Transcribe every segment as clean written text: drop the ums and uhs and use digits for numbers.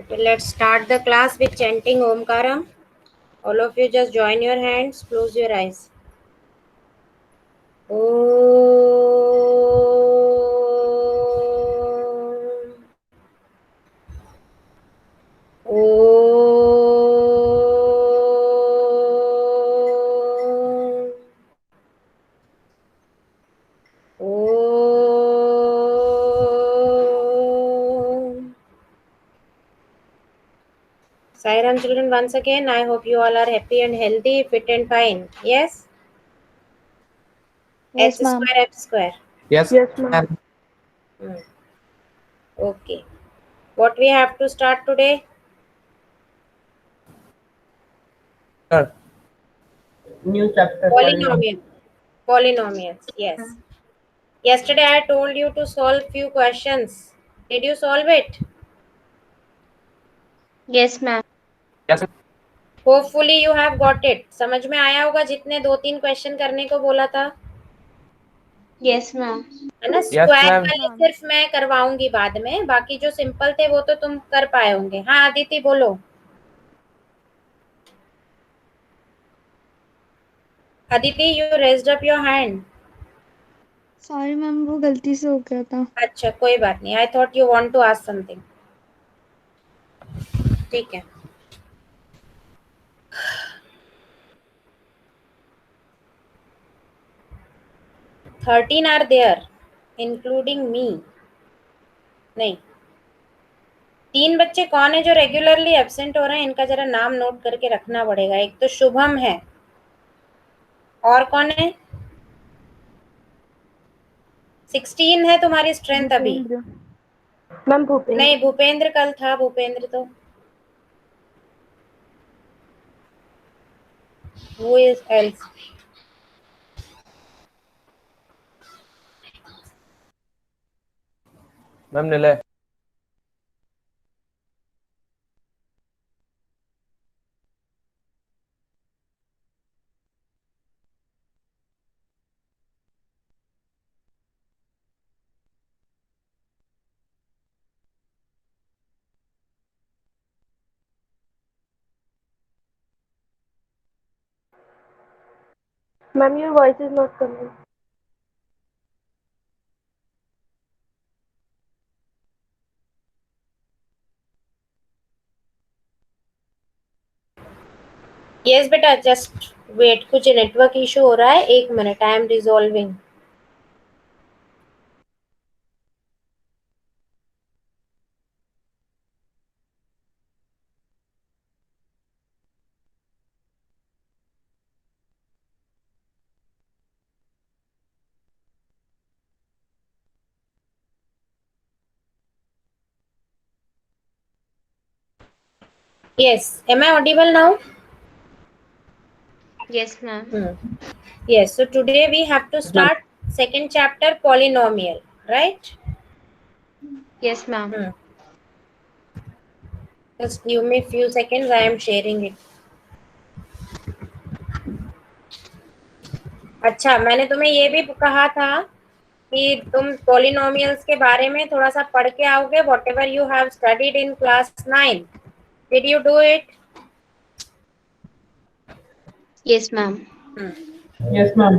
Okay, let's start the class with chanting Omkaram. All of you just join your hands, close your eyes. Om. Om. Om. Sairam children, once again, I hope you all are happy and healthy, fit and fine. Yes? Yes, H ma'am. square, F square. Yes, Yes, ma'am. ma'am. Hmm. Okay. What we have to start today? Sir. New chapter polynomial. Polynomial. Polynomials. Yes. Yesterday I told you to solve few questions. Did you solve it? Yes, ma'am. Yes, ma'am. Hopefully you have got it. समझ में आया होगा जितने 2-3 question करने को बोला था, Yes, ma'am. है ना? Yes, square ma'am. वाले सिर्फ मैं करवाऊंगी बाद में, बाकी जो सिंपल थे वो तो तुम कर पाए होंगे. हाँ अदिति बोलो. Aditi you raised up your hand. Sorry ma'am, वो गलती से हो गया था. अच्छा कोई बात नहीं. I thought you want to ask something. ठीक है. 13 are there, including me. नहीं. 3 बच्चे कौन है जो रेगुलरली एब्सेंट हो रहे हैं? इनका जरा नाम नोट करके रखना पड़ेगा. एक तो शुभम है, और कौन है? 16 है तुम्हारी स्ट्रेंथ अभी. मैम भूपेंद्र. नहीं भूपेंद्र कल था. भूपेंद्र तो who is else? Ma'am Nilay. Ma'am, your voice is not coming. Yes बेटा जस्ट वेट. कुछ नेटवर्क इशू हो रहा है. 1 minute. I am resolving. Yes, am I audible now? Yes, ma'am. Yes, so today we have to Yes, ma'am. start second chapter polynomial, right? Yes, ma'am. Just give me few seconds. I am sharing it. अच्छा, मैंने तुम्हें ये भी कहा था कि तुम polynomials के बारे में थोड़ा सा पढ़ के आओगे. Whatever you have studied in class 9. Did you do it? Yes, ma'am. Yes, ma'am.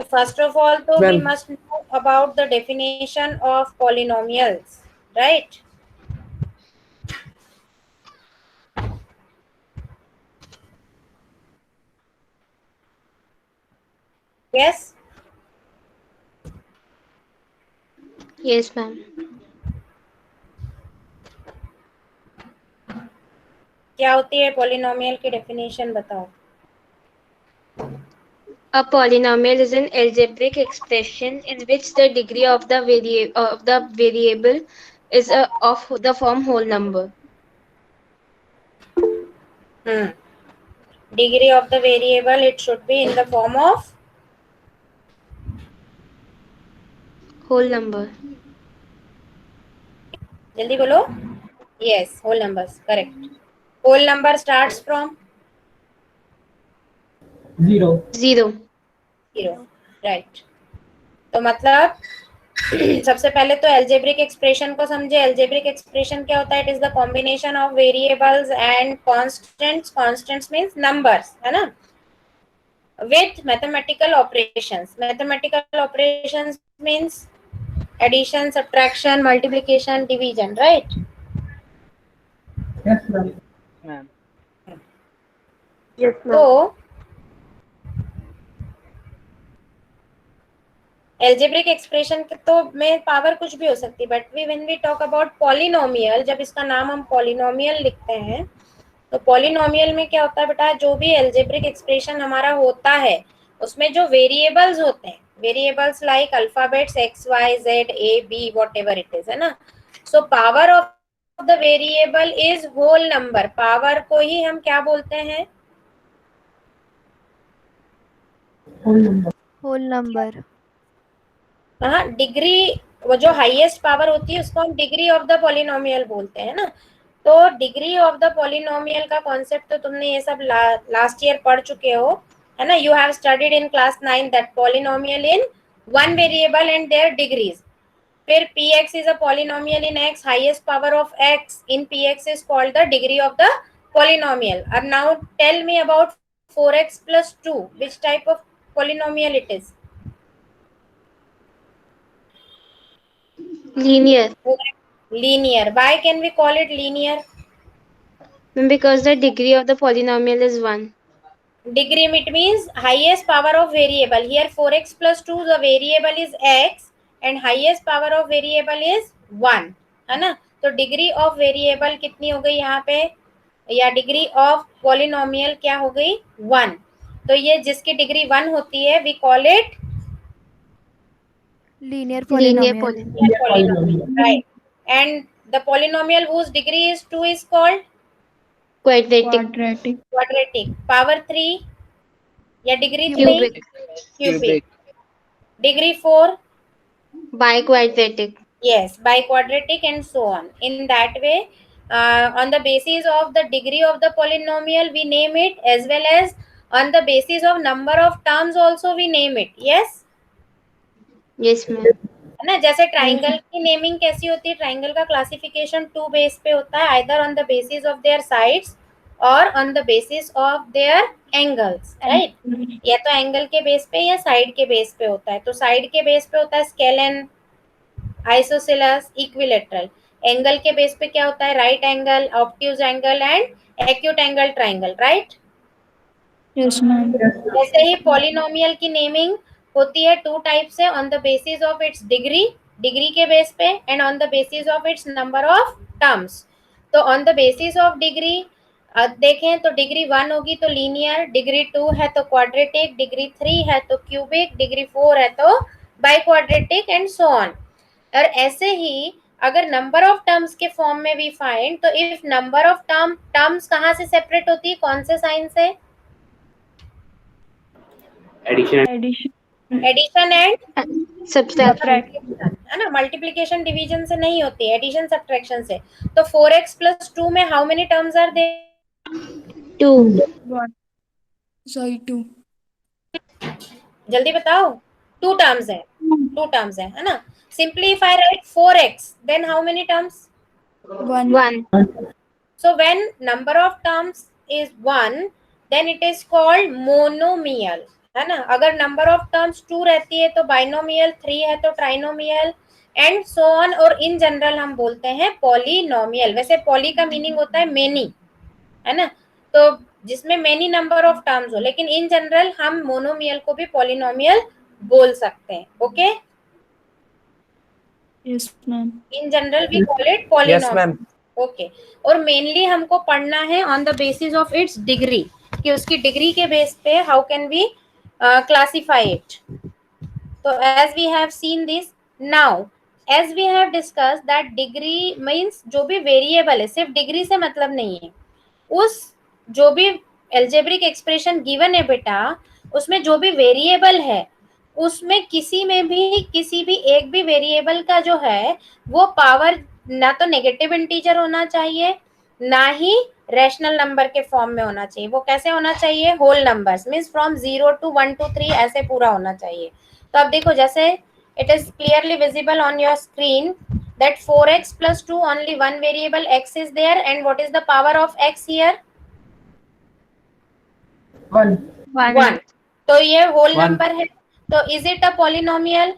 First of all तो we Ma'am. Must know about the definition of polynomials, right? Yes. Yes, ma'am. क्या होती है polynomial की definition? बताओ. A polynomial is an algebraic expression in which the degree of the variable is of the form whole number. Degree of the variable, it should be in the form of Whole number. जल्दी बोलो. Yes, whole numbers, correct. Whole number starts from Zero. 0. 0, right? तो मतलब सबसे पहले तो algebraic expression को समझे। Algebraic expression क्या होता है? It is the combination of variables and constants, constants means numbers, है ना, with mathematical operations. Mathematical operations means addition, subtraction, multiplication, division, right? Yes, ma'am. Ma'am. Yes, तो ma'am. एल्जेब्रिक एक्सप्रेशन तो में power कुछ भी हो सकती है, but when we talk about polynomial, जब इसका नाम हम पॉलिनोमियल लिखते हैं, तो पॉलिनोमियल में क्या होता है बेटा, जो भी एल्जेब्रिक एक्सप्रेशन हमारा होता है उसमें जो वेरिएबल्स होते हैं, variables like alphabets x y z a b whatever it is, है ना, so power of the variable is whole number. Power को ही हम क्या बोलते हैं? Whole number. हाँ, डिग्री, वो जो हाईएस्ट पावर होती है उसको हम डिग्री ऑफ द पॉलिनोमियल बोलते हैं ना। तो डिग्री ऑफ द पॉलिनोमियल का कॉन्सेप्ट तो तुमने ये सब लास्ट ईयर पढ़ चुके हो, है ना। You have studied in class 9 that polynomial in one variable and their degrees. फिर px is a polynomial in x, highest power of x in px is called the degree of the polynomial. And now tell me about 4x plus 2, which type of polynomial it is? Linear. Linear. Why can we call it linear? Because the degree of the polynomial is 1. Degree, it means highest power of variable. Here 4x plus 2, the variable is x and highest power of variable is 1, है ना। तो degree of variable कितनी हो गई यहाँ पे, या degree of polynomial क्या हो गई? 1। तो ये जिसकी डिग्री 1 होती है we call it linear Linear polynomial. polynomial. right, and the polynomial whose degree is 2 is called Quadratic. quadratic. Power 3 या degree 3 Cubic. cubic. Degree 4 Biquadratic. yes, biquadratic, and so on. In that way, on the basis of the degree of the polynomial we name it, as well as on the basis of number of terms also we name it. Yes, Yes, ma'am. है ना। जैसे triangle की naming कैसी होती है? Triangle का classification 2 base पे होता है, either on the basis of their sides और on the basis of their angles, right. या तो एंगल के बेस पे या साइड के बेस पे होता है। तो साइड के बेस पे होता है स्केलन, आइसोसेलेस, इक्विलेटरल। एंगल के बेस पे क्या होता है? Right angle, obtuse angle and acute angle triangle, right. Yes ma'am. वैसे ही पॉलिनोमियल की नेमिंग होती है 2 टाइप से, on the basis of its degree, degree के बेस पे, and on the basis of its number of terms. तो on the basis of degree देखें तो डिग्री 1 होगी तो लीनियर, डिग्री 2 है तो क्वाड्रेटिक, डिग्री 3 है तो क्यूबिक, डिग्री 4 है तो बाइक्वाड्रेटिक, एंड सो ऑन। और ऐसे ही अगर नंबर ऑफ टर्म्स के फॉर्म में भी फाइंड, तो इफ नंबर ऑफ टर्म्स कहाँ से सेपरेट होती है, कौन से साइन से? Addition addition and Subtraction. है ना। मल्टीप्लिकेशन डिवीजन से नहीं होती, एडिशन सब्ट्रैक्शन से। तो 4x plus 2 में how many terms are there? 2. Sorry 2। जल्दी बताओ। 2 टर्म्स है, 2 टर्म्स है ना। Simply if I write 4x, then how many terms? 1. So when number of terms is 1, then it is called monomial, है ना। अगर number of terms 2 रहती है तो binomial, 3 है तो trinomial, and so on। और in general हम बोलते हैं polynomial। वैसे poly का meaning होता है many, है ना, तो जिसमें many number of terms हो, लेकिन in general हम monomial को भी polynomial बोल सकते हैं। Okay, yes ma'am. in general we call it Yes, polynomial। ma'am. Okay, और मेनली हमको पढ़ना है on the basis of its degree, कि उसकी डिग्री के बेस पे how can we classify it. तो as we have seen this now, as we have discuss that degree means जो भी वेरिएबल है, सिर्फ डिग्री से मतलब नहीं है, उस जो भी एल्जेब्रिक एक्सप्रेशन गिवन है बेटा, उसमें जो भी वेरिएबल है उसमें किसी भी एक भी वेरिएबल का जो है वो पावर ना तो नेगेटिव इंटीजर होना चाहिए, ना ही रैशनल नंबर के फॉर्म में होना चाहिए। वो कैसे होना चाहिए? Whole numbers means from 0 to 1 to 3 ऐसे पूरा होना चाहिए। तो अब देखो, जैसे It is clearly visible on your screen that 4x plus 2, only one variable x is there, and what is the power of x here? 1. 1. तो ये होल 1. नंबर है, तो is it a polynomial?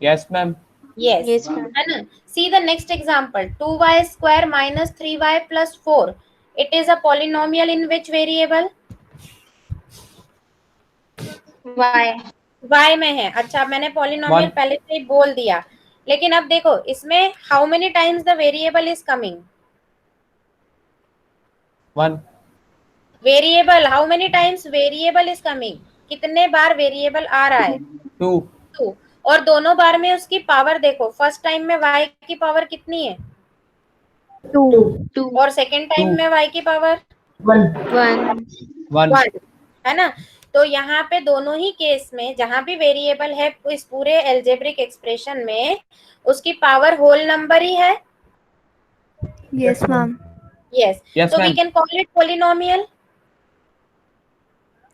Yes, ma'am. Yes. Yes, ma'am. है ना? See the next example. 2y square minus 3y plus 4. It is a polynomial in which variable? Y. y में है. अच्छा, मैंने पॉलिनोमियल 1. पहले से ही बोल दिया, लेकिन अब देखो इसमें how many times the variable is coming? 1. Variable, how many times variable is coming? कितने बार वेरिएबल आ रहा है? 2. 2. और दोनों बार में उसकी पावर देखो, फर्स्ट टाइम में y की पावर कितनी है? 2. 2. और सेकंड टाइम 2. में y की पावर 1. 1. 1. 1, है ना? तो यहाँ पे दोनों ही केस में जहां भी वेरिएबल है इस पूरे एल्जेब्रिक एक्सप्रेशन में उसकी पावर होल नंबर ही है. Yes, ma'am. Yes. Yes, So we ma'am. can call it polynomial.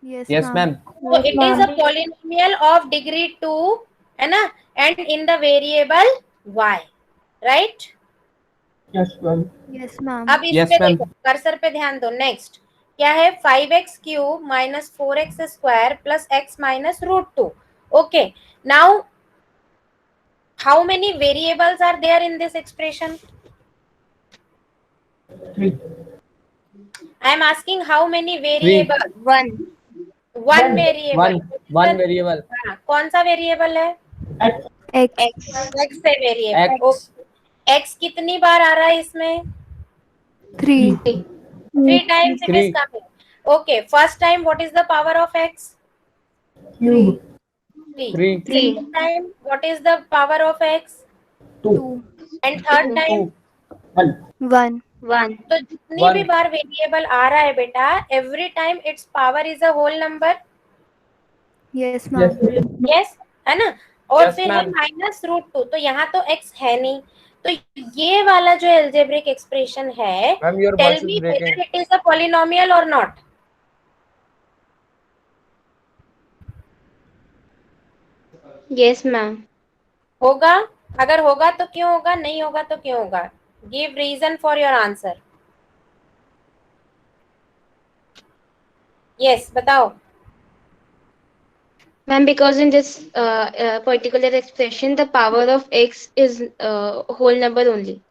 Yes, Yes, ma'am. ma'am. So it is a polynomial of degree 2, है ना? And in the variable y, right? Yes, ma'am. Yes, ma'am. अब इस Yes, पे ma'am. देखो, cursor पे ध्यान दो. Next क्या है? 5x cube minus 4x square plus x minus root 2. Okay, now how many variables are there in this expression? 3. I am asking how many 3. variables? 1. One variable. 1 variable. हाँ, कौन सा variable है? X. X. X. x है variable. X. x कितनी बार आ रहा है इसमें? 3. 3 times it is 3. coming. Okay, first time what is the power of x? Cube. 3. 3. 3. Second time what is the power of x? 2. 2. And third 2. time? 2. 1. 1. 1. तो जितनी भी 1. बार variable आ रहा है बेटा, every time its power is a whole number. Yes, Yes, ma'am. ma'am. Yes, है ना? और Yes, फिर है ma'am. माइनस रूट 2, तो यहाँ तो x है नहीं. तो ये वाला जो एल्जेब्रिक एक्सप्रेशन है, Ma'am, your tell voice is me breaking. Whether it is a polynomial और नॉट. Yes, ma'am. होगा? अगर होगा तो क्यों होगा, नहीं होगा तो क्यों होगा? Give reason for your answer. Yes, बताओ. Ma'am, because in this particular expression, the power of x is whole number only.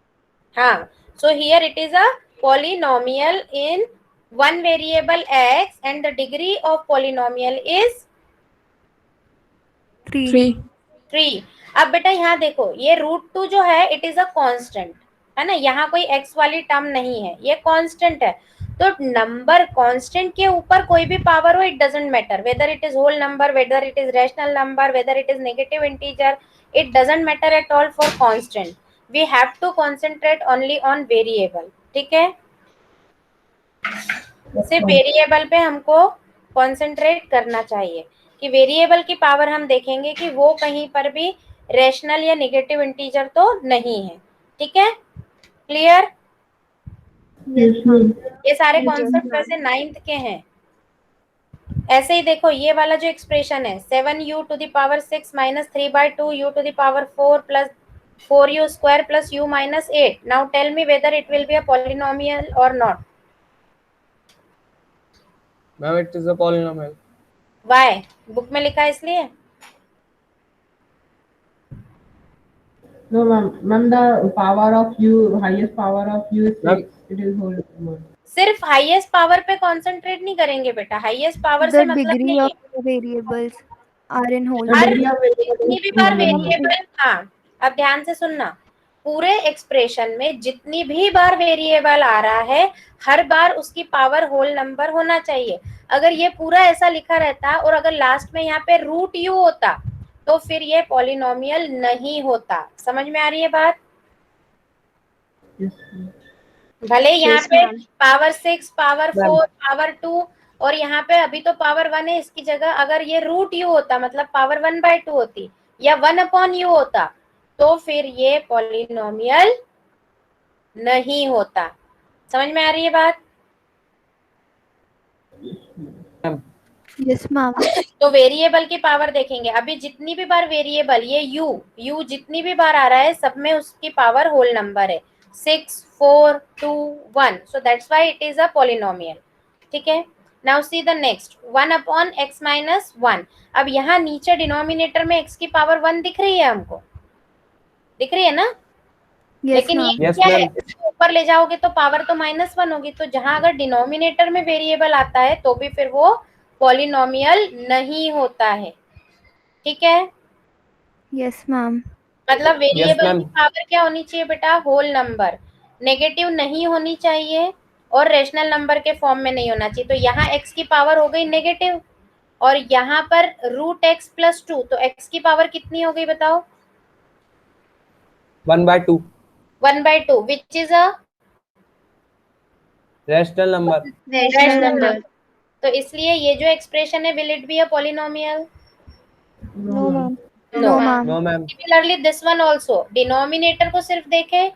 हाँ, so here it is a polynomial in one variable x and the degree of polynomial is 3. 3. अब बेटा यहाँ देखो, ये root 2 जो है it is a constant, है ना? यहाँ कोई x वाली टर्म नहीं है, ये कांस्टेंट है. तो नंबर कांस्टेंट के ऊपर कोई भी पावर हो, it doesn't matter whether it is whole number, whether it is rational number, whether it is negative integer, it doesn't matter at all for constant. We have to concentrate only on variable. ठीक है, सिर्फ variable पे हमको concentrate करना चाहिए कि variable की power हम देखेंगे कि वो कहीं पर भी रैशनल या नेगेटिव इंटीजर तो नहीं है. ठीक है, क्लियर? Yes, ma'am. ये सारे Yes, कॉन्सेप्ट ma'am. वैसे 9th के हैं. ऐसे ही देखो, ये वाला जो एक्सप्रेशन है 7u to the power 6 minus 3/2 u to the power 4 plus 4u square plus u minus 8. Now tell me whether it will be a polynomial और not. Ma'am, it is a polynomial. Why? Book में लिखा है इसलिए. No, ma'am. Ma'am, the power of u, highest power of u is Ma'am. 6. It is whole number. सिर्फ highest power पे concentrate नहीं करेंगे बेटा, हाईएस्ट पावर से The मतलब degree नहीं of है. the variables are in whole The her degree of variable जितनी is भी two बार whole number. वेरिएबल, हाँ अब ध्यान से सुनना, पूरे एक्सप्रेशन में जितनी भी बार वेरिएबल आ रहा है हर बार उसकी पावर होल नंबर होना चाहिए. अगर ये पूरा ऐसा लिखा रहता और अगर लास्ट में यहाँ पे रूट यू होता तो फिर ये पॉलिनोमियल नहीं होता. समझ में आ रही है बात? Yes, ma'am. भले यहाँ Yes, पे ma'am. Power 6, power Ma'am. 4, power 2 और यहाँ पे अभी तो पावर 1 है, इसकी जगह अगर ये रूट यू होता मतलब पावर 1/2 होती या 1/u होता तो फिर ये पॉलिनोमियल नहीं होता. समझ में आ रही है बात? Ma'am. Yes, ma'am. तो वेरिएबल की पावर देखेंगे, अभी जितनी भी बार वेरिएबल ये यू जितनी भी बार आ रहा है सब में उसकी पावर होल नंबर है, 6 4 2 1, so that's why it is a polynomial. ठीक है, now see the next 1 upon x minus 1। अब यहाँ नीचे डिनोमिनेटर में x की पावर 1 दिख रही है, हमको दिख रही है ना, Yes, लेकिन ये ma'am. Yes, क्या है, ma'am. इसको ऊपर ले जाओगे तो पावर तो -1 होगी, तो जहां अगर डिनोमिनेटर में वेरिएबल आता है तो भी फिर वो पॉलिनोमियल नहीं होता है। ठीक है, Yes, ma'am. मतलब Yes, वेरिएबल की ma'am. पावर क्या होनी चाहिए बेटा, होल नंबर, नेगेटिव नहीं होनी चाहिए और रेशनल नंबर के फॉर्म में नहीं होना चाहिए। तो यहाँ x की पावर हो गई नेगेटिव और यहाँ पर √x+2, तो x की पावर कितनी हो गई बताओ, 1/2. 1/2 which is a Rational number. Rational number. तो इसलिए ये जो एक्सप्रेशन है, will it be a polynomial? No, ma'am. No. No, ma'am. ma'am. No, ma'am. Similarly this one also, denominator को सिर्फ देखें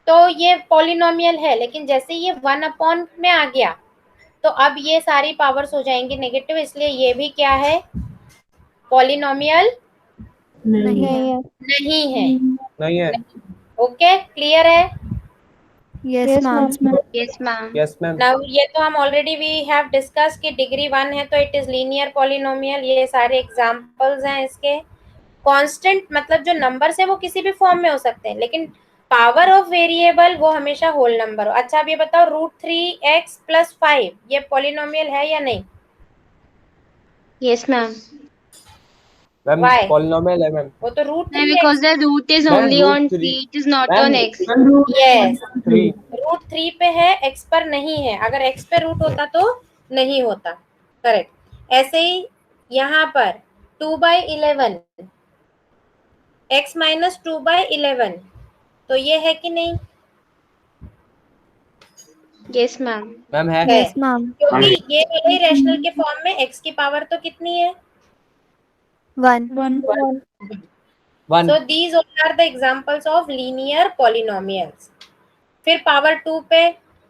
तो ये पॉलिनोमियल है, लेकिन जैसे ये 1 अपॉन में आ गया तो अब ये सारी पावर्स हो जाएंगी नेगेटिव, इसलिए ये भी क्या है, पॉलिनोमियल नहीं नहीं है. नहीं है। नहीं है. ओके, क्लियर है? Yes, ma'am. Yes, ma'am. Yes, ma'am. Now ये तो हम ऑलरेडी वी हैव डिस्कस कि डिग्री 1 है तो इट इज लीनियर पॉलिनोमियल, ये सारे एग्जांपल्स हैं इसके। कांस्टेंट मतलब जो नंबर्स है वो किसी भी फॉर्म में हो सकते हैं, लेकिन पावर ऑफ वेरिएबल वो हमेशा होल नंबर हो। अच्छा, अब ये बताओ √3x+5 ये पॉलिनोमियल है या नहीं? Yes, ma'am. Ma'am, Why? polynomial है ma'am. वो तो No, √3x, because the root is Ma'am, only root on three. c, it is not Ma'am, on x. Yes. 3. √3 पे है, x पर नहीं है, अगर x पे रूट होता तो नहीं होता। करेक्ट। ऐसे ही यहाँ पर 2/11 x माइनस 2/11, तो ये है कि नहीं? Yes, ma'am. Ma'am है. Yes, ma'am. क्योंकि ये वाले रेशनल के फॉर्म में x की पावर तो कितनी है? 1. 1. So these all are the examples of linear polynomials. फिर पावर 2 पे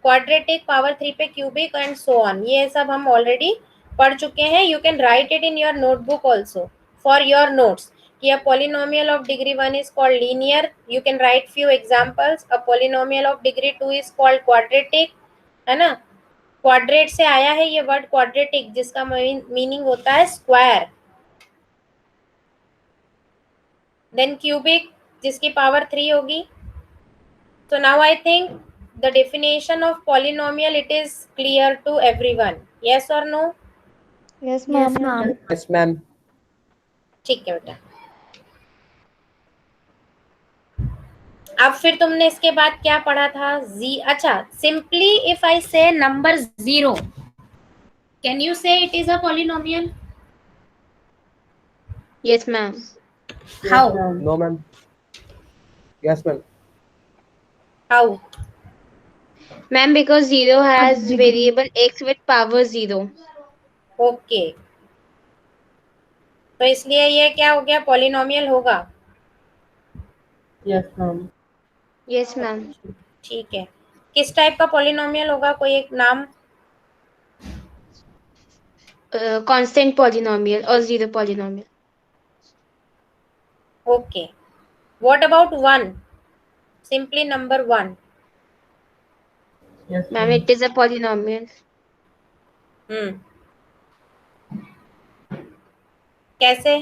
क्वाड्रेटिक, पावर 3 पे क्यूबिक एंड सो ऑन, ये सब हम ऑलरेडी पढ़ चुके हैं। You can write it in your notebook also for your notes कि a polynomial of degree 1 is called linear. You can write few examples. A polynomial of degree 2 is called quadratic, है ना, quadrat से आया है ये word quadratic, जिसका meaning होता है स्क्वायर। देन क्यूबिक जिसकी पावर 3 होगी। So now I think the definition of polynomial, it is clear to everyone. Yes or no? Yes, ma'am. Yes, ma'am. ठीक है बेटा। अब फिर तुमने इसके बाद क्या पढ़ा था? अच्छा, सिंपली इफ आई से नंबर 0, कैन यू से it is a polynomial? Yes, ma'am. How? No, ma'am. Yes, ma'am. How? Ma'am, because 0 has variable x with power 0. Okay, तो इसलिए ये क्या हो गया, पॉलिनोमियल होगा। Yes, ma'am. Yes, ma'am. ठीक है, किस टाइप का पॉलिनोमियल होगा, कोई एक नाम? Constant polynomial or zero polynomial. Okay, what about 1? Simply number 1। Yes, Ma'am, it is a polynomial. कैसे?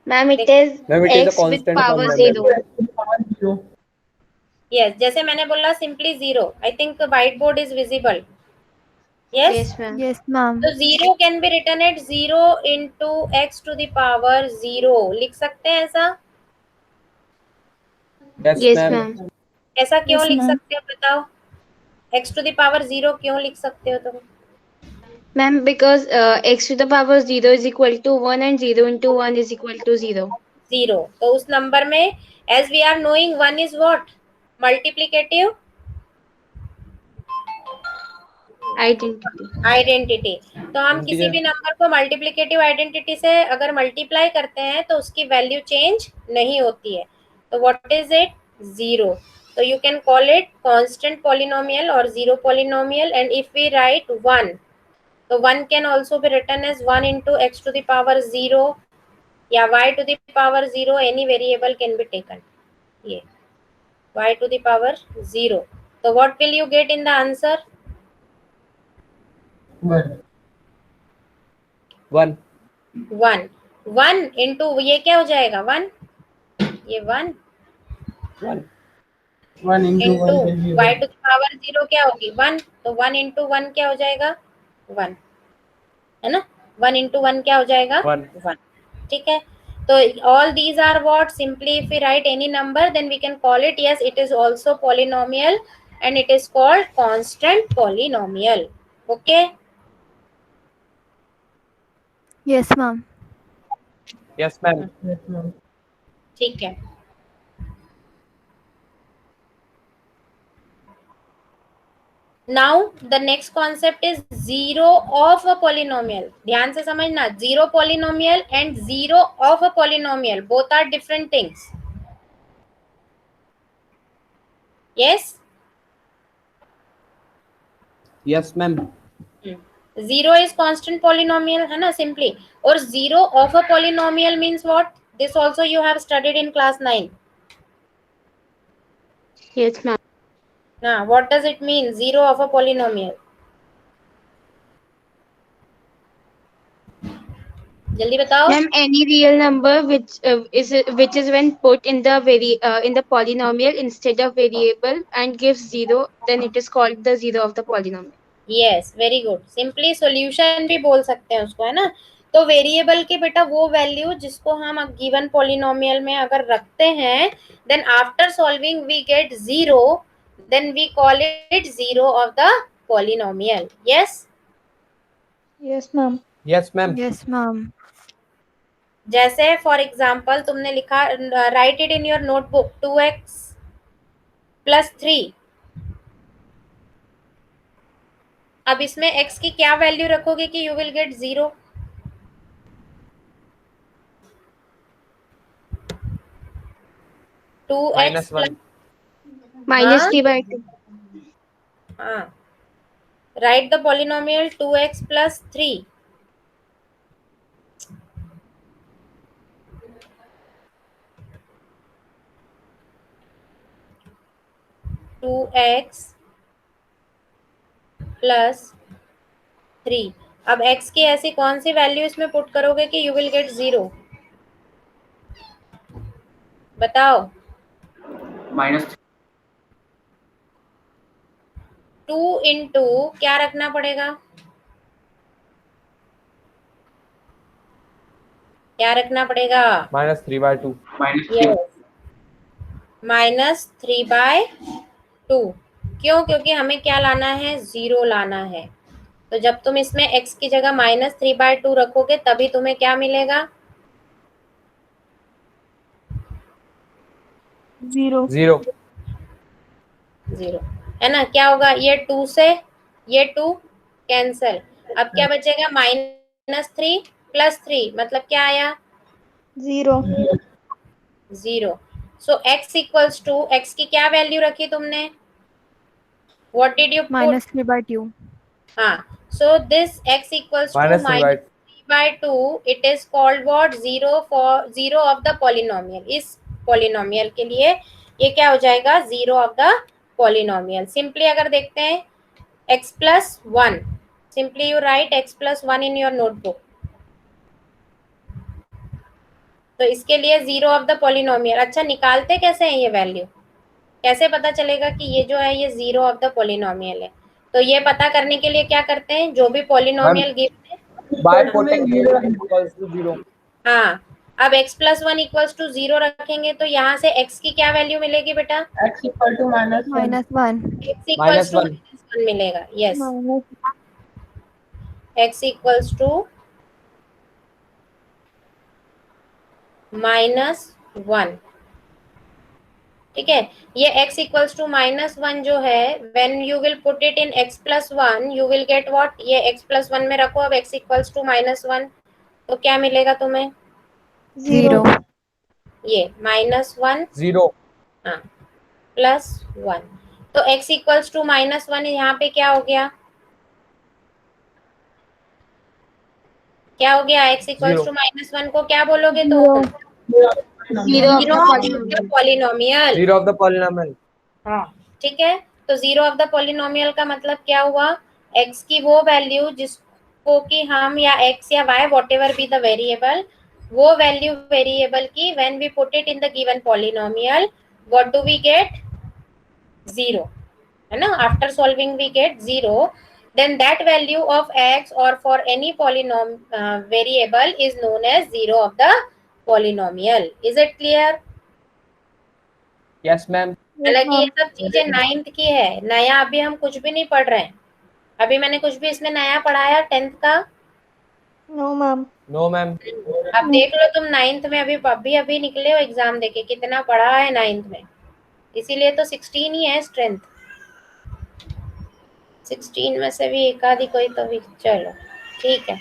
Ma'am, it is Ma'am, it is a x with constant power polynomial. 0. Yes, जैसे मैंने बोला simply 0। I think white board is visible. Yes, Yes, ma'am. Yes, ma'am. तो 0 can be written at 0 into x to the power 0, लिख सकते हैं ऐसा? Yes, Yes, ma'am. ma'am. ऐसा क्यों Yes, लिख ma'am. सकते हो बताओ? x to the power 0 क्यों लिख सकते हो तुम? Ma'am, because x to the power 0 is equal to 1 and 0 into 1 is equal to 0. 0, तो उस नंबर में as we are knowing 1 is what? Multiplicative Identity. Identity. तो हम किसी भी नंबर को मल्टीप्लिकेटिव आइडेंटिटी से अगर मल्टीप्लाई करते हैं तो उसकी वैल्यू चेंज नहीं होती है। तो व्हाट इज इट? 0। तो you can call it constant polynomial और 0 polynomial. And if we write 1, तो 1 can also be written as 1 into x to the power 0 या y to the power 0, any variable can be taken. ये y to the power 0. तो what will you get in the answer? 1. 1. 1 into ये क्या हो जाएगा? 1, ये 1 1. 1 into into 1 will be y 1. to the power 0 क्या होगी? 1. तो 1 into 1 क्या हो जाएगा? 1, है ना? 1 into 1 क्या हो जाएगा? 1. 1. ठीक है. तो all these are what? Simply if we write any number, then we can call it, yes, it is also polynomial and it is called constant polynomial. Okay. Yes, ma'am. Yes, ma'am. Yes, ma'am. ठीक है. Now the next concept is zero of a polynomial. ध्यान से समझना, zero polynomial and zero of a polynomial, both are different things. Yes. Yes, ma'am. Zero is constant polynomial, है ना, simply. और zero of a polynomial means what? This also you have studied in class 9. Yes, ma'am. Now, what does it mean? Zero of a polynomial. जल्दी बताओ. Ma'am, any real number which is when put in the polynomial instead of variable and gives zero, then it is called the zero of the polynomial. Yes, very good. Simply solution भी बोल सकते हैं उसको, है ना. तो variable के बेटा वो वैल्यू जिसको हम गिवन पॉलिनोमियल में अगर रखते हैं, then after solving we get zero, then we call it zero of the polynomial. Yes. Yes, ma'am. Yes, ma'am. Yes, ma'am. जैसे फॉर एग्जाम्पल तुमने लिखा, write it in your notebook, 2x plus 3. अब इसमें x की क्या value रखोगे कि you will get 0? Two x -1. Minus हाँ? 3/2. हाँ. Write the polynomial 2x plus 3. 2x plus 3. अब x की ऐसी कौन सी वैल्यू इसमें पुट करोगे कि यू विल गेट 0? बताओ. -3. 2 इंटू क्या रखना पड़ेगा? क्या रखना पड़ेगा? -3/2. यस, -3/2. क्यों? क्योंकि हमें क्या लाना है? 0 लाना है. तो जब तुम इसमें x की जगह -3/2 रखोगे तभी तुम्हें क्या मिलेगा? 0. 0. 0, है ना. क्या होगा? ये 2 से ये 2 कैंसल. अब क्या बचेगा? -3 प्लस 3 मतलब क्या आया? 0. 0. So x equals to, x की क्या वैल्यू रखी तुमने? What did you put? -3/2. हाँ. So this x equals to -3/2. It is called what? Zero for zero of the polynomial. इस पॉलिनोमियल के लिए ये क्या हो जाएगा? Zero of the polynomial. Simply अगर देखते हैं, x plus 1, simply you write x plus 1 in your notebook. तो इसके लिए जीरो ऑफ द पॉलिनोमियल. अच्छा, निकालते कैसे हैं ये वैल्यू? कैसे पता चलेगा कि ये जो है ये जीरो ऑफ द पॉलिनोमियल है? तो ये पता करने के लिए क्या करते हैं, जो भी पॉलिनोमियल गिवन है, By putting equals to 0. हाँ, अब x प्लस 1 इक्वल्स टू 0 रखेंगे तो यहाँ से x की क्या वैल्यू मिलेगी बेटा? X equal to -1. -1. x equals to -1. -1 मिलेगा. Yes, Minus x equals to -1. ठीक है. ये x इक्वल्स टू -1 जो है, when you will put it in x plus 1 you will get what? ये x प्लस 1 में रखो. अब x इक्वल्स टू -1 तो क्या मिलेगा तुम्हें? 0. ये -1, 0. हाँ, प्लस 1. तो x इक्वल्स टू -1 यहाँ पे क्या हो गया? क्या हो गया? x इक्वल्स टू -1 को क्या बोलोगे तो? Zero of zero the of the polynomial. Polynomial. Zero of the polynomial. हाँ ठीक है, तो जीरो ऑफ द पॉलिनोमियल का मतलब क्या हुआ? x की वो वैल्यू जिसको कि हम या x या y whatever be the variable, वो वैल्यू वेरिएबल की when we put it in the given polynomial what do we get? Zero, है ना? After solving we get zero, then that value of x or for any variable is known as zero of the polynomial. Is it clear? Yes ma'am. हालांकि ये सब चीजें ninth की है, नया अभी हम कुछ भी नहीं पढ़ रहे हैं। अभी मैंने कुछ भी इसमें नया पढ़ाया 10th का? No ma'am. No ma'am. अब देख लो तुम 9th में अभी निकले हो एग्जाम देके, कितना पढ़ा है 9th में, इसीलिए तो 16 ही है स्ट्रेंथ। 16 में से भी एक आधी कोई तो भी, चलो ठीक है।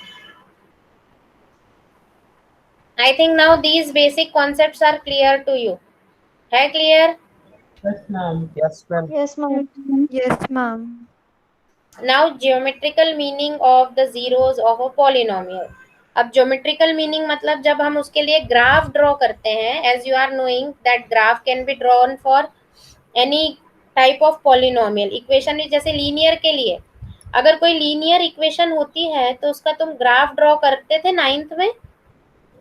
I think now these basic concepts are clear to you. है clear? Yes, ma'am. Yes ma'am. Yes ma'am. Yes, ma'am. Now geometrical meaning of the zeros of a polynomial. अब geometrical meaning मतलब जब हम उसके लिए ग्राफ ड्रॉ करते हैं, as you are knowing that graph can be drawn for any type of polynomial equation, जैसे linear के लिए अगर कोई लीनियर इक्वेशन होती है तो उसका तुम ग्राफ ड्रॉ करते थे 9th में।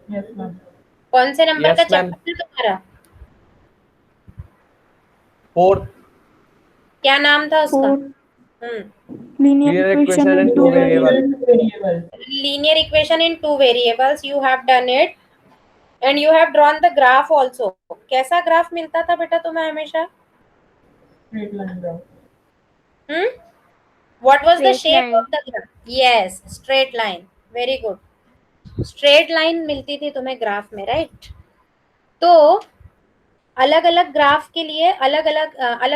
Yes, ma'am. कौन से नंबर का Yes, ma'am. चैप्टर है तुम्हारा? 4th। क्या नाम था उसका? Linear equation in two variables. Variable. Linear equation in two variables. You have done it and you have drawn the graph also. कैसा ग्राफ मिलता था बेटा तुम्हें हमेशा? Straight line graph. What was the Straight shape line. of the graph? Yes, straight line. Very good. Straight line मिलती थी तुम्हें graph में, राइट? तो अलग अलग ग्राफ के लिए अलग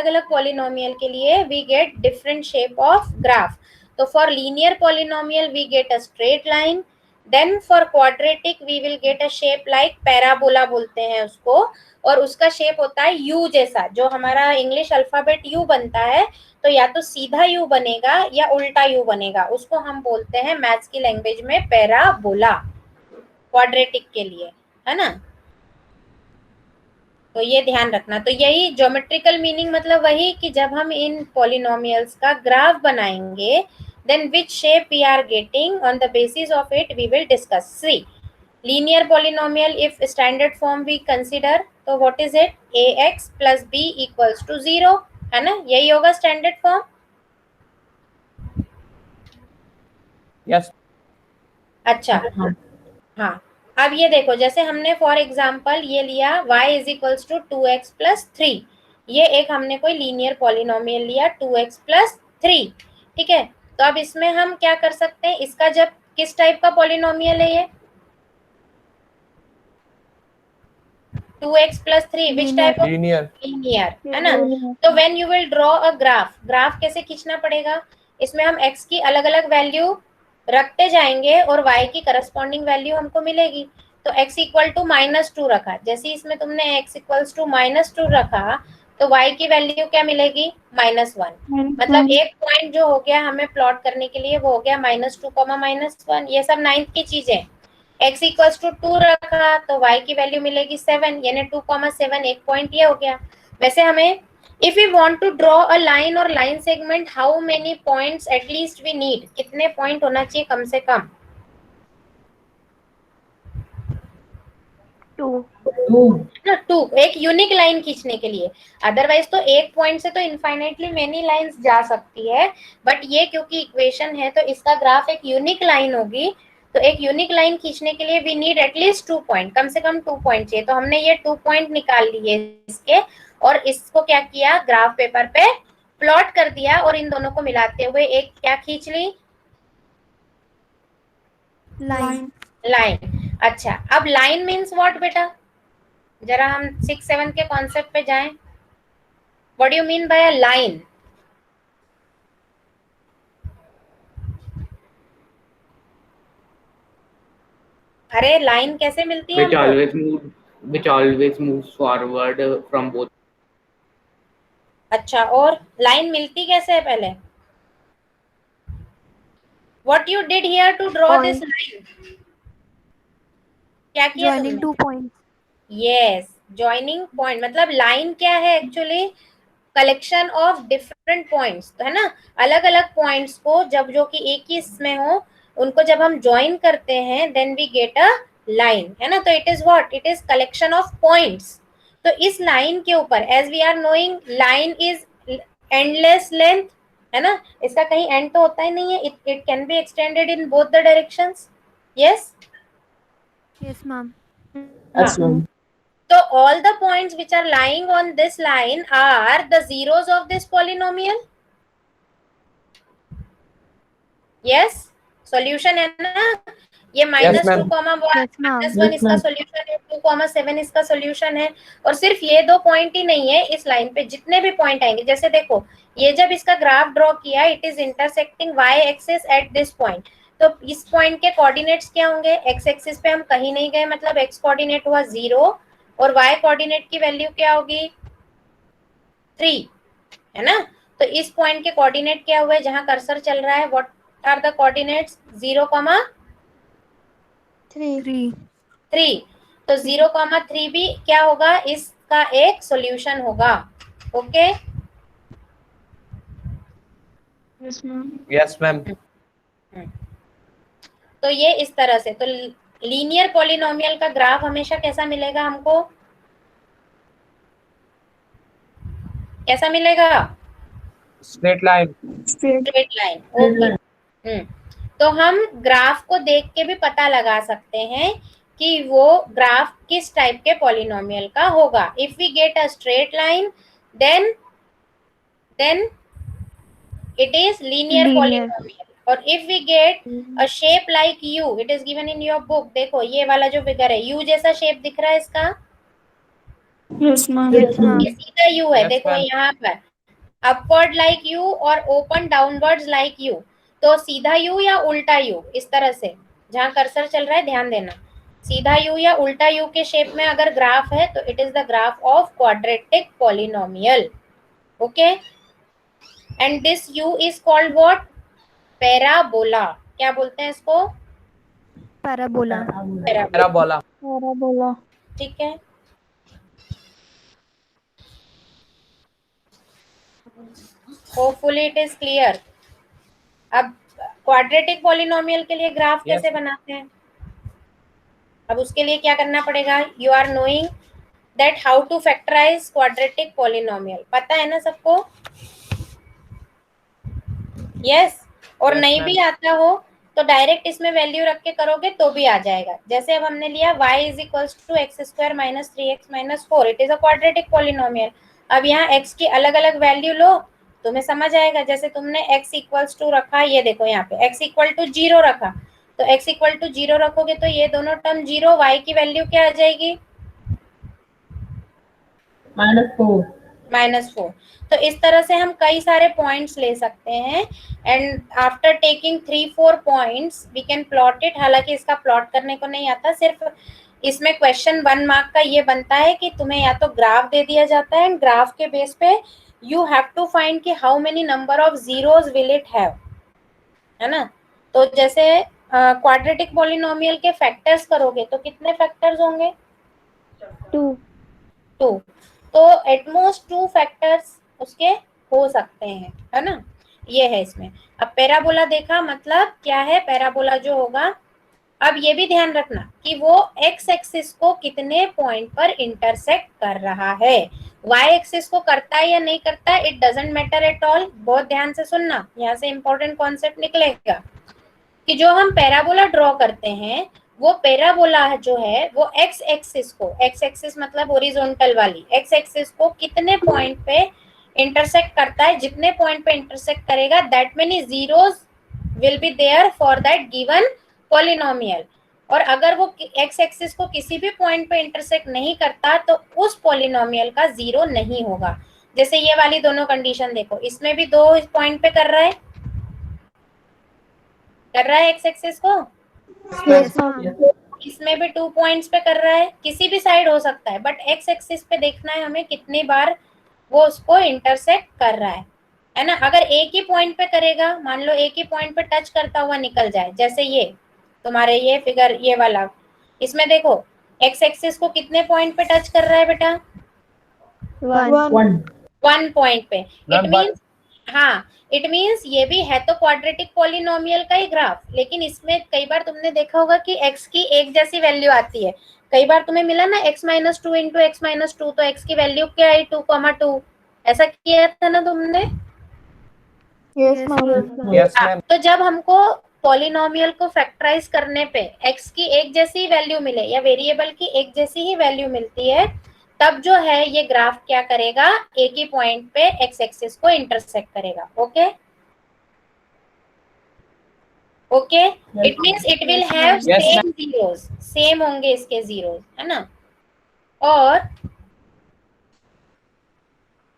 अलग पॉलिनोमियल के लिए we get different shape of graph. तो for linear polynomial we get a straight line, then for quadratic we will get a shape like parabola बोलते हैं उसको, और उसका शेप होता है यू जैसा, जो हमारा इंग्लिश अल्फाबेट यू बनता है, तो या तो सीधा यू बनेगा या उल्टा यू बनेगा, उसको हम बोलते हैं मैथ्स की लैंग्वेज में पैराबोला, क्वाड्रेटिक के लिए, है ना? तो ये ध्यान रखना। तो यही ज्योमेट्रिकल मीनिंग मतलब वही कि जब हम इन पॉलिनोमियल्स का ग्राफ बनाएंगे, then which shape we are getting, on the basis of it we will discuss. See, linear polynomial if standard form we consider, तो what is it? ax plus b equals to 0, है ना? यही होगा standard form. Yes. अच्छा हाँ, अब ये देखो, जैसे हमने फॉर एग्जांपल ये लिया y is equals to 2x plus 3, ये एक हमने कोई लीनियर पॉलिनोमियल लिया 2x प्लस 3, ठीक है? तो अब इसमें हम क्या कर सकते हैं, इसका जब किस टाइप का पॉलिनोमियल है ये 2x plus 3, which type of? Linear. Linear, है ना? तो when you will draw a graph, graph कैसे खींचना पड़ेगा? इसमें हम x की अलग अलग वैल्यू रखते जाएंगे और y की करस्पॉन्डिंग वैल्यू हमको मिलेगी। तो x इक्वल टू -2 रखा, जैसे इसमें तुमने x इक्वल्स टू -2 रखा तो y की वैल्यू क्या मिलेगी? -1। मतलब एक पॉइंट जो हो गया हमें प्लॉट करने के लिए वो हो गया -2, -1। ये सब 9th की चीजें। x इक्वल्स टू 2 रखा तो y की वैल्यू मिलेगी 7, यानी 2,7, एक पॉइंट ये हो गया। वैसे हमें if we want to draw a line or line segment, how many points at least we need? कितने पॉइंट होना चाहिए कम से कम? 2, एक यूनिक लाइन खींचने के लिए। अदरवाइज तो एक पॉइंट से तो इनफाइनाइटली मेनी लाइंस जा सकती है, बट ये क्योंकि इक्वेशन है तो इसका ग्राफ एक यूनिक लाइन होगी, तो एक यूनिक लाइन खींचने के लिए वी नीड एटलीस्ट 2 पॉइंट, कम से कम 2 पॉइंट चाहिए। तो हमने ये 2 पॉइंट निकाल लिए इसके, और इसको क्या किया, ग्राफ पेपर पे प्लॉट कर दिया, और इन दोनों को मिलाते हुए एक क्या खींच ली? लाइन। लाइन। अच्छा, अब लाइन मीन्स व्हाट बेटा? जरा हम 6-7 के कॉन्सेप्ट पे जाएं। What do you mean by a line? अरे लाइन कैसे मिलती है हमको? which always moves forward from both. अच्छा, और लाइन मिलती कैसे है पहले? What you did here to draw this line? क्या किया Joining तुमने? 2 points. यस, ज्वाइनिंग पॉइंट मतलब लाइन क्या है actually? Collection of different points, तो है ना, अलग अलग पॉइंट्स को जब जो कि एक ही इसमें हो उनको जब हम ज्वाइन करते हैं then we get a line, है ना। तो it is what? It is collection of points. तो इस लाइन के ऊपर as we are knowing line is endless length, है ना, इसका कहीं एंड तो होता ही नहीं है। It can be extended in both the directions. Yes, Yes, ma'am. Yes, ma'am. so all the points which are lying on this line are the zeros of this polynomial. Yes, solution है ना, ये Yes, -2, ma'am. 1 Yes, ma'am. -1 इसका solution है, 2, 7 इसका solution है। और सिर्फ ये दो पॉइंट ही नहीं है, इस लाइन पे जितने भी पॉइंट आएंगे, जैसे देखो ये जब इसका ग्राफ ड्रॉ किया, it is intersecting y axis at this point, तो इस पॉइंट के कोऑर्डिनेट्स क्या होंगे? x एक्सिस पे हम कहीं नहीं गए, मतलब x कोऑर्डिनेट हुआ 0 और y कोऑर्डिनेट की वैल्यू क्या होगी? 3, है ना। तो इस पॉइंट के कोऑर्डिनेट क्या हुए जहां कर्सर चल रहा है? What are the coordinates? 0, 3. 3। तो 0, 3 भी क्या होगा? इसका एक सॉल्यूशन होगा। Okay, Yes, ma'am. Yes, ma'am. तो ये इस तरह से, तो लीनियर पॉलिनोमियल का ग्राफ हमेशा कैसा मिलेगा हमको? कैसा मिलेगा? Straight line. Straight line. Okay, तो हम ग्राफ को देख के भी पता लगा सकते हैं कि वो ग्राफ किस टाइप के पॉलिनोमियल का होगा। If we get a straight line then it is linear Linear. polynomial, और if we get a shape like u, it is given in your book। देखो ये वाला जो फिगर है, u जैसा शेप दिख रहा है इसका, Yes, ma'am. Yes, ma'am. ये सीधा u है। Yes, देखो ma'am. यहाँ पर अपवर्ड लाइक यू और ओपन डाउनवर्ड्स लाइक यू, तो सीधा यू या उल्टा यू, इस तरह से जहां कर्सर चल रहा है ध्यान देना, सीधा यू या उल्टा यू के शेप में अगर ग्राफ है तो it is the graph of quadratic polynomial. Okay, and this you is called what? Parabola. क्या बोलते हैं इसको? Parabola. Parabola. Parabola. ठीक है, होपफुली इट इज क्लियर। अब क्वाड्रेटिक पॉलिनोमियल के लिए ग्राफ Yes. कैसे बनाते हैं? अब उसके लिए क्या करना पड़ेगा? You are knowing that how to factorise quadratic polynomial, पता है ना सबको? यस, और Yes, नहीं ma'am. भी आता हो तो डायरेक्ट इसमें वैल्यू रख के करोगे तो भी आ जाएगा। जैसे अब हमने लिया y is equals to x square minus 3x minus 4, it is a quadratic polynomial. अब यहाँ x की अलग अलग वैल्यू लो, तुम्हें समझ आएगा। जैसे तुमने x इक्वल्स टू रखा, ये देखो यहाँ पे x इक्वल टू 0 रखा, तो x इक्वल टू 0 रखोगे तो ये दोनों टर्म 0, y की वैल्यू क्या आ जाएगी? -4. -4। तो इस तरह से हम कई सारे पॉइंट्स ले सकते हैं, and after taking 3-4 points we can plot it. हालांकि इसका प्लॉट करने को नहीं आता, सिर्फ इसमें क्वेश्चन 1 मार्क का ये बनता है कि तुम्हें या तो ग्राफ दे दिया जाता है एंड ग्राफ के बेस पे यू हैव टू फाइंड कि how many number of zeros will it have, है ना। तो जैसे क्वाड्रेटिक पॉलिनोमियल के फैक्टर्स करोगे तो कितने फैक्टर्स होंगे? 2. 2। तो एटमोस्ट 2 फैक्टर्स उसके हो सकते हैं, है ना। ये है इसमें। अब पैराबोला देखा, मतलब क्या है पैराबोला जो होगा। अब ये भी ध्यान रखना कि वो एक्स एक्सिस को कितने पॉइंट पर इंटरसेक्ट कर रहा है। वाई एक्सिस को करता है या नहीं करता है, it doesn't matter at all. बहुत ध्यान से सुनना, यहाँ से इंपॉर्टेंट कॉन्सेप्ट निकलेगा कि जो हम पैराबोला ड्रॉ करते हैं वो पैराबोला जो है वो एक्स एक्सिस को, एक्स एक्सिस मतलब हॉरिजॉन्टल वाली, एक्स एक्सिस को कितने पॉइंट पे इंटरसेक्ट करता है, जितने पॉइंट पे इंटरसेक्ट करेगा that many zeros will be there for that given polynomial. और अगर वो एक्स एक्सिस को किसी भी पॉइंट पे इंटरसेक्ट नहीं करता तो उस पॉलिनोमियल का जीरो नहीं होगा। जैसे ये वाली दोनों कंडीशन देखो, इसमें भी 2 पॉइंट पे कर रहा है एक्स एक्सिस को, Yes, ma'am. इसमें भी 2 पॉइंट्स पे कर रहा है, किसी भी साइड हो सकता है, बट एक्स एक्सिस पे देखना है हमें कितनी बार वो उसको इंटरसेक्ट कर रहा है ना। अगर एक ही पॉइंट पे करेगा, मान लो एक ही पॉइंट पे टच करता हुआ निकल जाए, जैसे ये तुम्हारे ये फिगर ये वाला, इसमें देखो एक्स एक्सिस को कितने पॉइंट पे टच कर रहा है बेटा? 1. 1. 1 पॉइंट पे। इट Ma'am, मीन्स, हाँ, इट मीन्स ये भी है तो क्वाड्रेटिक पॉलिनोमियल का ही ग्राफ, लेकिन इसमें कई बार तुमने देखा होगा कि x की एक जैसी वैल्यू आती है। कई बार तुम्हें मिला ना x-2 इंटू x-2, तो x की वैल्यू क्या आई? 2,2। ऐसा किया था ना तुमने? Yes, ma'am. Yes, ma'am. तो जब हमको पॉलिनोमियल को फैक्टराइज करने पे x की एक जैसी वैल्यू मिले या वेरिएबल की एक जैसी ही वैल्यू मिलती है, तब जो है ये ग्राफ क्या करेगा? एक ही पॉइंट पे x एक्सिस को इंटरसेक्ट करेगा। Okay okay, it means it will have Yes, same zeros, same होंगे इसके जीरोस, है ना? और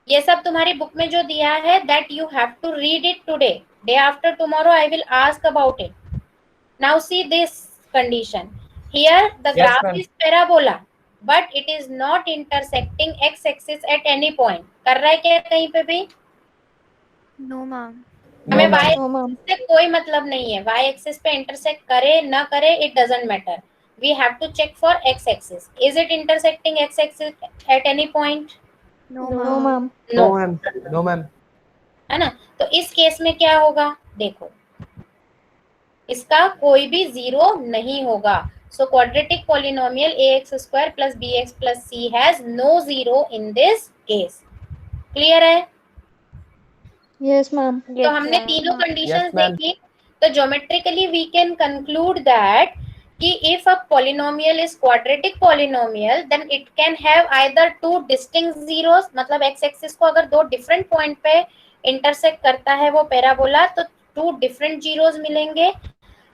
ये सब तुम्हारी बुक में जो दिया है, that you have to read it today, day after tomorrow I will ask about it. Now see this condition. Here the Yes, graph ma'am. is parabola, but it is not intersecting x-axis at any point. कर रहा है क्या कहीं पे भी? No, ma'am. No, हमें ma'am. y No, ma'am. से कोई मतलब नहीं है. y axis पे intersect करे ना करे, it doesn't matter. We have to check for x-axis. Is it intersecting x-axis at any point? No, No, ma'am. ma'am. No, No. ma'am. No, ma'am. है ना? तो इस केस में क्या होगा? देखो, इसका कोई भी जीरो नहीं होगा. So quadratic polynomial ax square plus bx plus c has no zero in this case. Clear है? Yes, ma'am. तो हमने तीनों कंडीशंस Yes, ma'am. देखी. तो geometrically we can conclude that कि if a polynomial is quadratic polynomial, then it can have either two distinct zeros, मतलब x axis को अगर दो डिफरेंट पॉइंट पे इंटरसेक्ट करता है वो पैराबोला, तो टू डिफरेंट जीरोस मिलेंगे.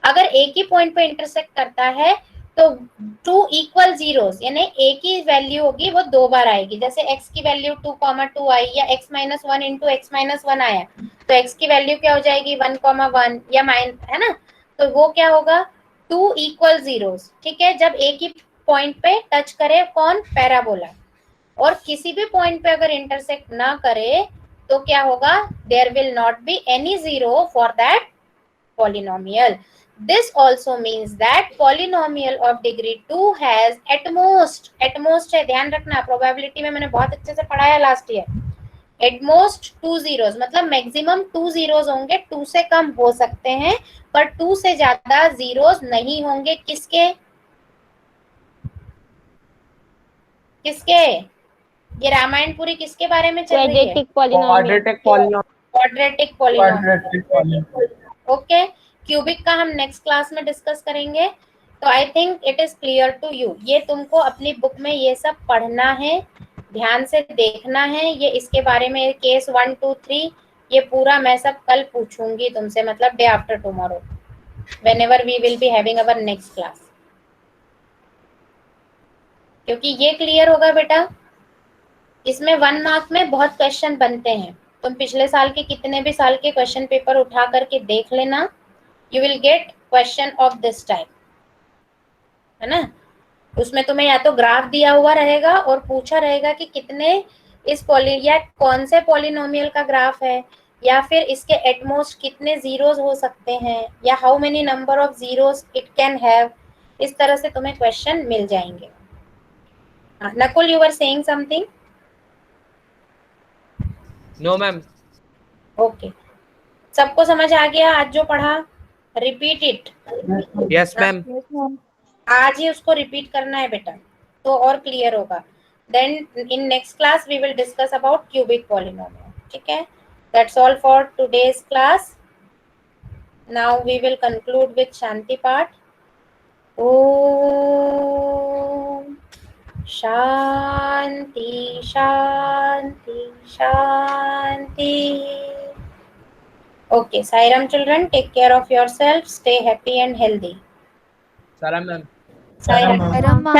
अगर एक ही पॉइंट पे इंटरसेक्ट करता है तो टू इक्वल जीरोस, यानी एक ही वैल्यू होगी, वो दो बार आएगी. जैसे x की वैल्यू 2,2 आई या x-1 इंटू x-1 आया, तो x की वैल्यू क्या हो जाएगी? 1,1 या है ना? तो वो क्या होगा? Two equal zeros. ठीक है, जब एक ही पॉइंट पे टच करे कौन? पैराबोला. और किसी भी पॉइंट पे अगर इंटरसेक्ट ना करे तो क्या होगा? There will not be any zero for that polynomial. This also means that polynomial of degree 2 has at most है, ध्यान रखना, प्रोबेबिलिटी में मैंने बहुत अच्छे से पढ़ाया last year. At most two zeros, मतलब मैक्सिमम टू जीरोस होंगे, टू से कम हो सकते हैं, पर टू से ज्यादा जीरोस नहीं होंगे. किसके? किसके? ये रामायण पूरी किसके बारे में चल रही है? Quadratic polynomial. Quadratic polynomial. Quadratic polynomial. Quadratic polynomial. Okay, cubic का हम नेक्स्ट क्लास में डिस्कस करेंगे. तो I think it is clear to you. ये तुमको अपनी बुक में ये सब पढ़ना है, ध्यान से देखना है. ये इसके बारे में केस 1, 2, 3 ये पूरा मैं सब कल पूछूंगी तुमसे, मतलब day after tomorrow, whenever we will be having our next class. क्योंकि ये क्लियर होगा बेटा, इसमें 1 मार्क में बहुत क्वेश्चन बनते हैं. तुम पिछले साल के कितने भी साल के क्वेश्चन पेपर उठा करके देख लेना, you will gate question of this type, है ना? उसमें तुम्हें या तो ग्राफ दिया हुआ रहेगा और पूछा रहेगा कि कितने इस या कौन से पॉलिनोमियल का ग्राफ है, या फिर इसके एटमोस्ट कितने जीरोस हो सकते हैं, या how many number of zeros it can have. इस तरह से तुम्हें क्वेश्चन मिल जाएंगे. Nakul, you were saying something? No, ma'am. Okay, सबको समझ आ गया आज जो पढ़ा? Repeat it. Yes, ma'am. Yes, ma'am. आज ही उसको रिपीट करना है बेटा, तो और क्लियर होगा. Then in next class we will discuss about cubic polynomial. ठीक है, that's all for today's class. Now we will conclude with Shanti Path. ओम शांति शांति शांति. Okay, Sairam children, take care of yourself, stay happy and healthy. Salam, ma'am. Sairam. Ma'am. Madam, ma'am.